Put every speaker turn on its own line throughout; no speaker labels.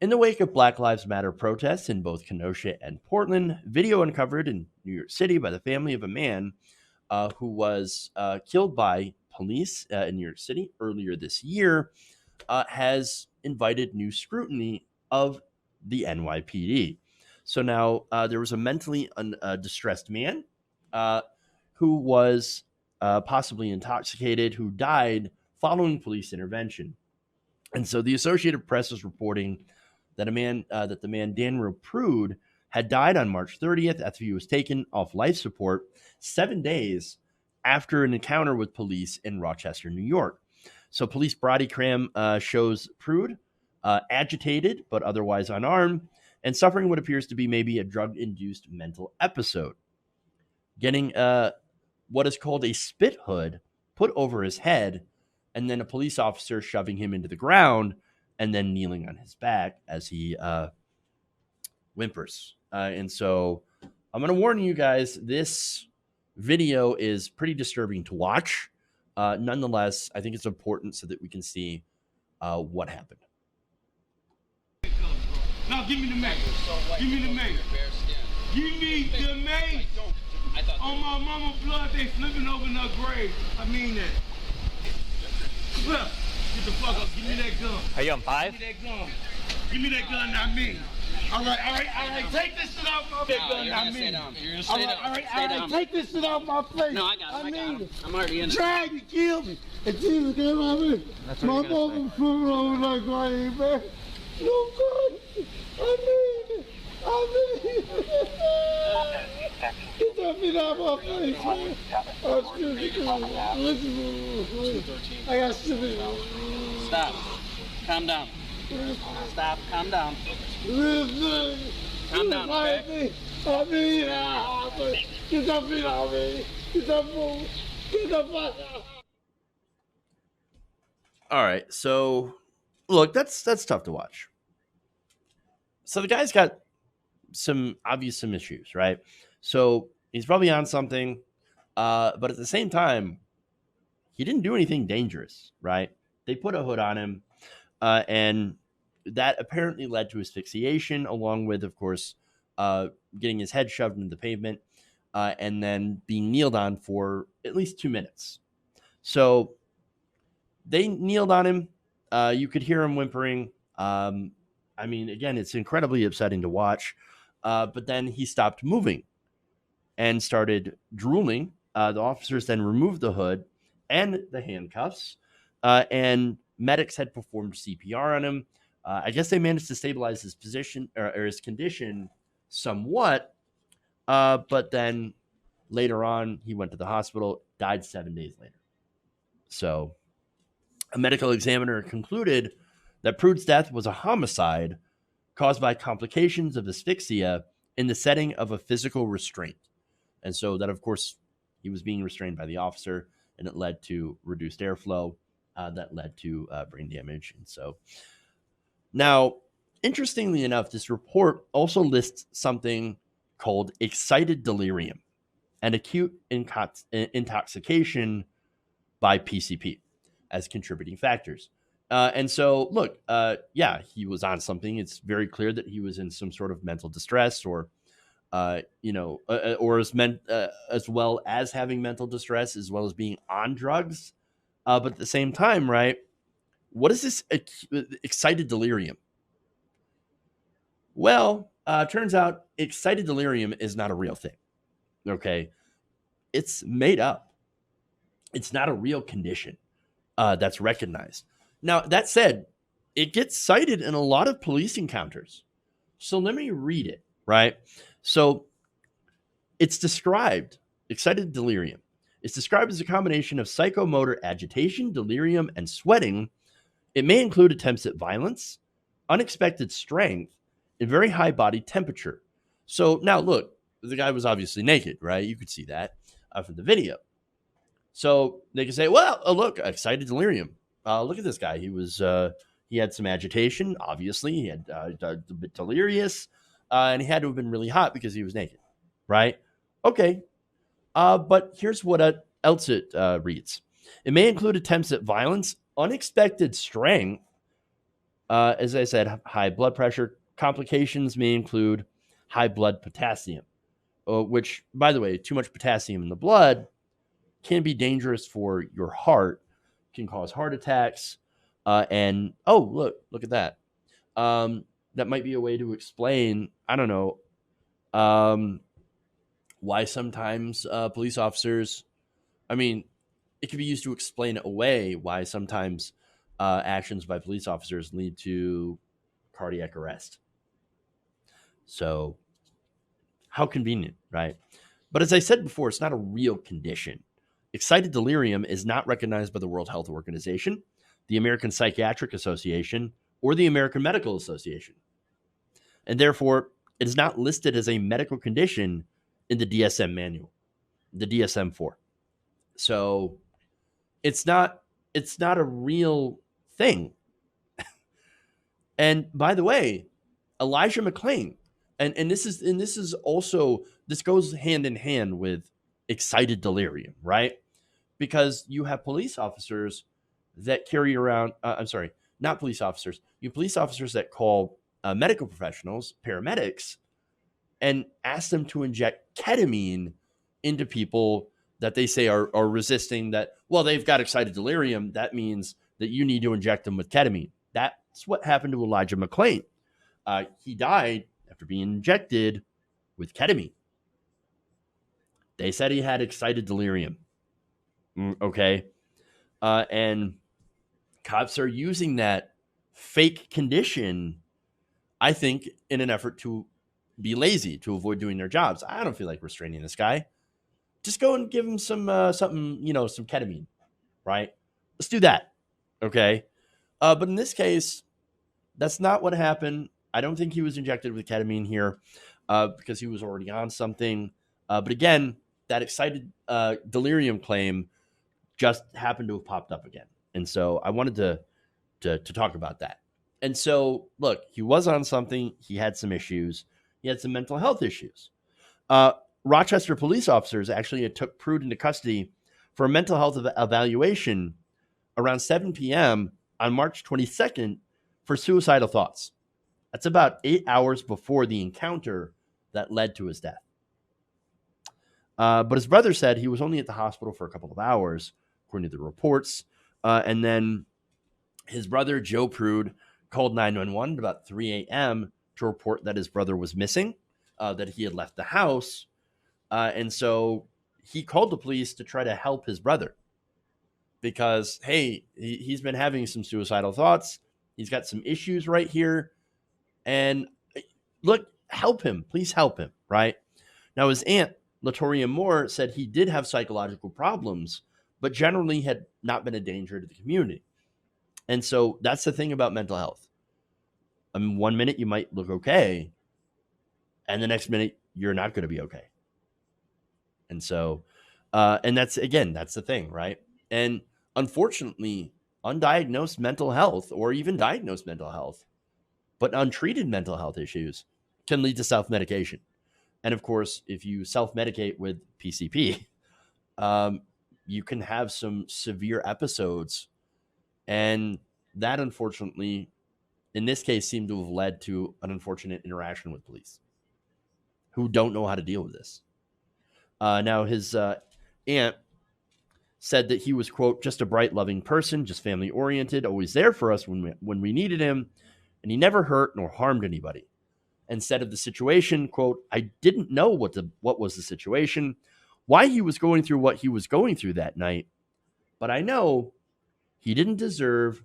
In the wake of Black Lives Matter protests in both Kenosha and Portland, video uncovered in New York City by the family of a man who was killed by police in New York City earlier this year has invited new scrutiny of the NYPD. So now there was a mentally distressed man uh, who was possibly intoxicated who died following police intervention. And so the Associated Press is reporting that the man Daniel Prude had died on March 30th after he was taken off life support 7 days after an encounter with police in Rochester, New York. So police body cam shows Prude agitated but otherwise unarmed and suffering what appears to be maybe a drug-induced mental episode, getting what is called a spit hood put over his head, and then a police officer shoving him into the ground and then kneeling on his back as he whimpers. And so I'm going to warn you guys, this video is pretty disturbing to watch. Nonetheless, I think it's important so that we can see what happened.
Now give me the mace. Give me the mace. Give me the mace. On my mama blood, they flipping over in her grave. I mean that. Look, get the fuck up. Give me that gun.
Are you on 5?
Give me that gun. Give me that gun, not me. All right. Take this shit off my gun, not me.
You're gonna stay down.
All right. Take this shit off my face.
No, I got him. I'm already in it.
Tried to kill me. And Jesus came out of me. My mama flipping over like grave, man. No God. I mean it. Get that feet out my face, man. Listen, I got stupid.
Stop. Calm down. Stop. Calm down. Calm down, okay?
I mean, get that feet out, man. Get that fool. Get the fuck out.
All right, so look, that's tough to watch. So the guy's got some issues, right? So he's probably on something, but at the same time, he didn't do anything dangerous, right? They put a hood on him, and that apparently led to asphyxiation, along with, of course, getting his head shoved into the pavement, and then being kneeled on for at least 2 minutes. So they kneeled on him. You could hear him whimpering. I mean, again, it's incredibly upsetting to watch. But then he stopped moving and started drooling. The officers then removed the hood and the handcuffs, and medics had performed CPR on him. I guess they managed to stabilize his position or his condition somewhat. But then later on, he went to the hospital, died 7 days later. So a medical examiner concluded that Prude's death was a homicide caused by complications of asphyxia in the setting of a physical restraint. And so that, of course, he was being restrained by the officer, and it led to reduced airflow that led to brain damage. And so now, interestingly enough, this report also lists something called excited delirium and acute intoxication by PCP as contributing factors. And so, look, yeah, he was on something. It's very clear that he was in some sort of mental distress, or, or as well as having mental distress, as well as being on drugs. But at the same time, right? What is this excited delirium? Well, turns out excited delirium is not a real thing. Okay, it's made up. It's not a real condition that's recognized. Now, that said, it gets cited in a lot of police encounters. So let me read it, right? So it's described, excited delirium. It's described as a combination of psychomotor agitation, delirium, and sweating. It may include attempts at violence, unexpected strength, and very high body temperature. So now look, the guy was obviously naked, right? You could see that from the video. So they can say, well, look, excited delirium. Look at this guy. He had some agitation. Obviously, he had a bit delirious, and he had to have been really hot because he was naked, right? Okay, but here's what else it reads. It may include attempts at violence, unexpected strength, As I said, high blood pressure. Complications may include high blood potassium, which, by the way, too much potassium in the blood can be dangerous for your heart, can cause heart attacks. And oh, look at that. That might be a way to explain, I don't know, why sometimes police officers, I mean, it can be used to explain away why sometimes actions by police officers lead to cardiac arrest. So, how convenient, right? But as I said before, it's not a real condition. Excited delirium is not recognized by the World Health Organization, the American Psychiatric Association, or the American Medical Association. And therefore, it is not listed as a medical condition in the DSM manual, the DSM-4. So it's not a real thing. And by the way, Elijah McClain, and this is also, this goes hand in hand with excited delirium, right? Because you have police officers that carry around, I'm sorry, not police officers, you have police officers that call medical professionals, paramedics, and ask them to inject ketamine into people that they say are resisting that. Well, they've got excited delirium. That means that you need to inject them with ketamine. That's what happened to Elijah McClain. He died after being injected with ketamine. They said he had excited delirium. Okay. And cops are using that fake condition, I think, in an effort to be lazy, to avoid doing their jobs. I don't feel like restraining this guy. Just go and give him some something, some ketamine, right? Let's do that. Okay. But in this case, that's not what happened. I don't think he was injected with ketamine here because he was already on something. But again, that excited delirium claim just happened to have popped up again. And so I wanted to talk about that. And so, look, he was on something. He had some issues. He had some mental health issues. Rochester police officers actually took Prude into custody for a mental health evaluation around 7 p.m. on March 22nd for suicidal thoughts. That's about 8 hours before the encounter that led to his death. But his brother said he was only at the hospital for a couple of hours, according to the reports. And then his brother, Joe Prude, called 911 at about 3 a.m. to report that his brother was missing, that he had left the house. And so he called the police to try to help his brother because, hey, he's been having some suicidal thoughts. He's got some issues right here. And look, help him. Please help him, right? Now, his aunt, Latoria Moore, said he did have psychological problems, but generally had not been a danger to the community. And so that's the thing about mental health. I mean, 1 minute you might look okay, and the next minute you're not going to be okay. And so, and that's the thing, right? And unfortunately, undiagnosed mental health or even diagnosed mental health, but untreated mental health issues can lead to self-medication. And of course, if you self-medicate with PCP, you can have some severe episodes. And that, unfortunately, in this case, seemed to have led to an unfortunate interaction with police who don't know how to deal with this. Now, his aunt said that he was, quote, just a bright, loving person, just family-oriented, always there for us when we needed him, and he never hurt nor harmed anybody. And said of the situation, quote, I didn't know what was the situation, why he was going through what he was going through that night, but I know he didn't deserve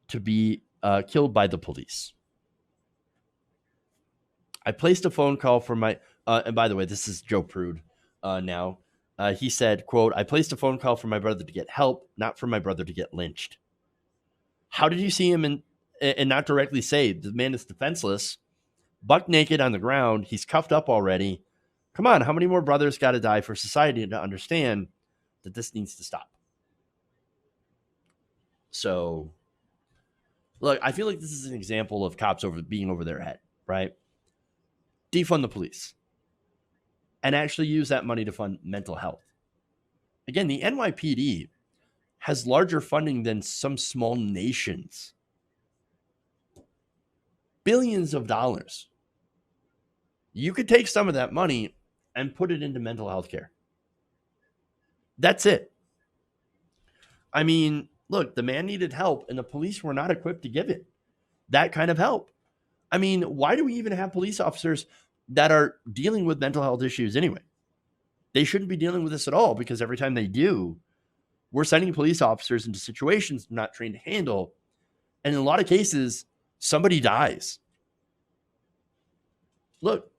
to be killed by the police. I placed a phone call for my, and by the way, this is Joe Prude now. He said, quote, I placed a phone call for my brother to get help, not for my brother to get lynched. How did you see him and not directly say, the man is defenseless, buck naked on the ground, he's cuffed up already. Come on, how many more brothers got to die for society to understand that this needs to stop? So, look, I feel like this is an example of cops being over their head, right? Defund the police and actually use that money to fund mental health. Again, the NYPD has larger funding than some small nations. billions of dollars. You could take some of that money and put it into mental health care. That's it. I mean, look, the man needed help and the police were not equipped to give it that kind of help. I mean, why do we even have police officers that are dealing with mental health issues anyway? They shouldn't be dealing with this at all, because every time they do, we're sending police officers into situations they're not trained to handle. And in a lot of cases, somebody dies. Look,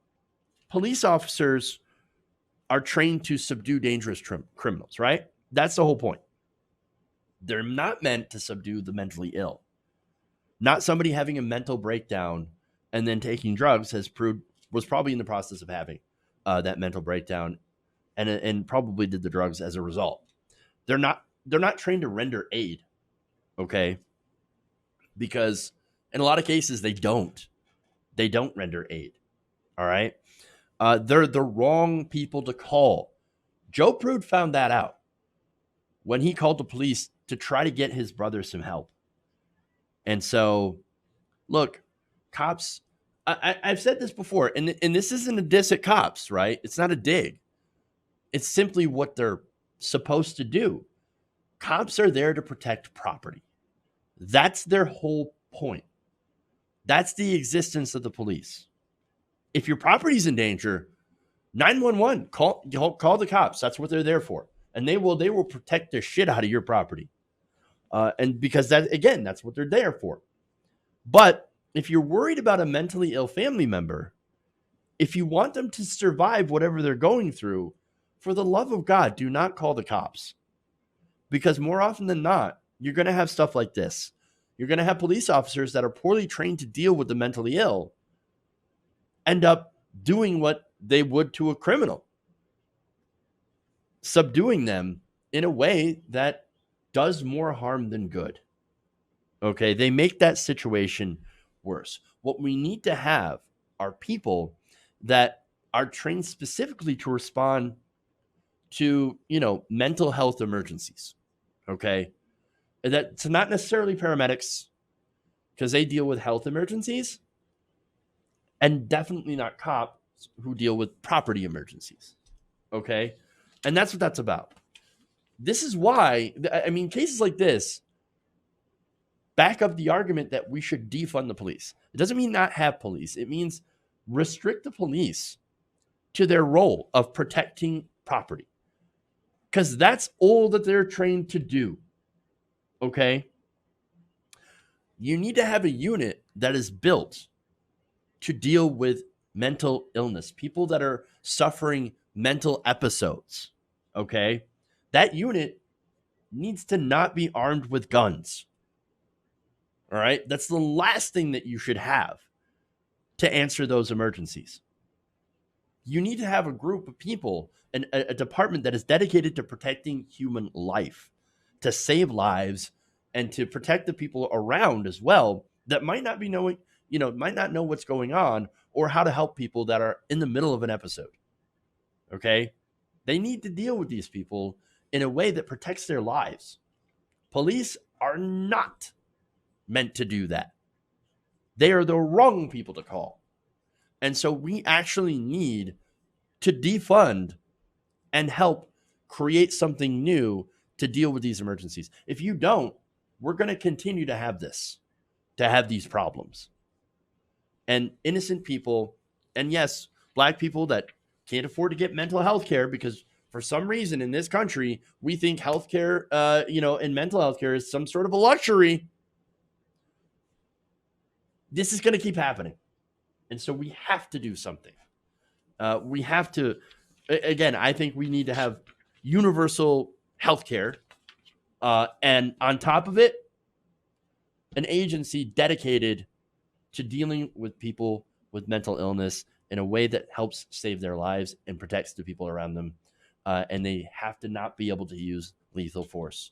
police officers are trained to subdue dangerous criminals, right? That's the whole point. They're not meant to subdue the mentally ill. Not somebody having a mental breakdown and then taking drugs was probably in the process of having that mental breakdown and probably did the drugs as a result. They're not trained to render aid, okay? Because in a lot of cases they don't render aid. All right. They're the wrong people to call. Joe Prude found that out when he called the police to try to get his brother some help. And so, look, cops, I've said this before, and this isn't a diss at cops, right? It's not a dig. It's simply what they're supposed to do. Cops are there to protect property. That's their whole point. That's the existence of the police. If your property's in danger, 911, call the cops. That's what they're there for. And they will protect the shit out of your property. And because that's what they're there for. But if you're worried about a mentally ill family member, if you want them to survive whatever they're going through, for the love of God, do not call the cops. Because more often than not, you're going to have stuff like this. You're going to have police officers that are poorly trained to deal with the mentally ill end up doing what they would to a criminal, subduing them in a way that does more harm than good. Okay, they make that situation worse. What we need to have are people that are trained specifically to respond to, mental health emergencies. Okay, that's not necessarily paramedics, because they deal with health emergencies, and definitely not cops who deal with property emergencies. Okay, and that's what that's about. This is why, cases like this back up the argument that we should defund the police. It doesn't mean not have police. It means restrict the police to their role of protecting property, because that's all that they're trained to do. Okay? You need to have a unit that is built to deal with mental illness, people that are suffering mental episodes. Okay? That unit needs to not be armed with guns. All right? That's the last thing that you should have to answer those emergencies. You need to have a group of people, a department that is dedicated to protecting human life, to save lives, and to protect the people around as well that might not be knowing, might not know what's going on or how to help people that are in the middle of an episode. Okay? They need to deal with these people in a way that protects their lives. Police are not meant to do that. They are the wrong people to call. And so we actually need to defund and help create something new to deal with these emergencies. If you don't, we're going to continue to have these problems. And innocent people, and yes, Black people that can't afford to get mental health care, because for some reason in this country, we think healthcare, and mental health care is some sort of a luxury. This is going to keep happening. And so we have to do something. We have to, again, I think we need to have universal healthcare. And on top of it, an agency dedicated to dealing with people with mental illness in a way that helps save their lives and protects the people around them. And they have to not be able to use lethal force.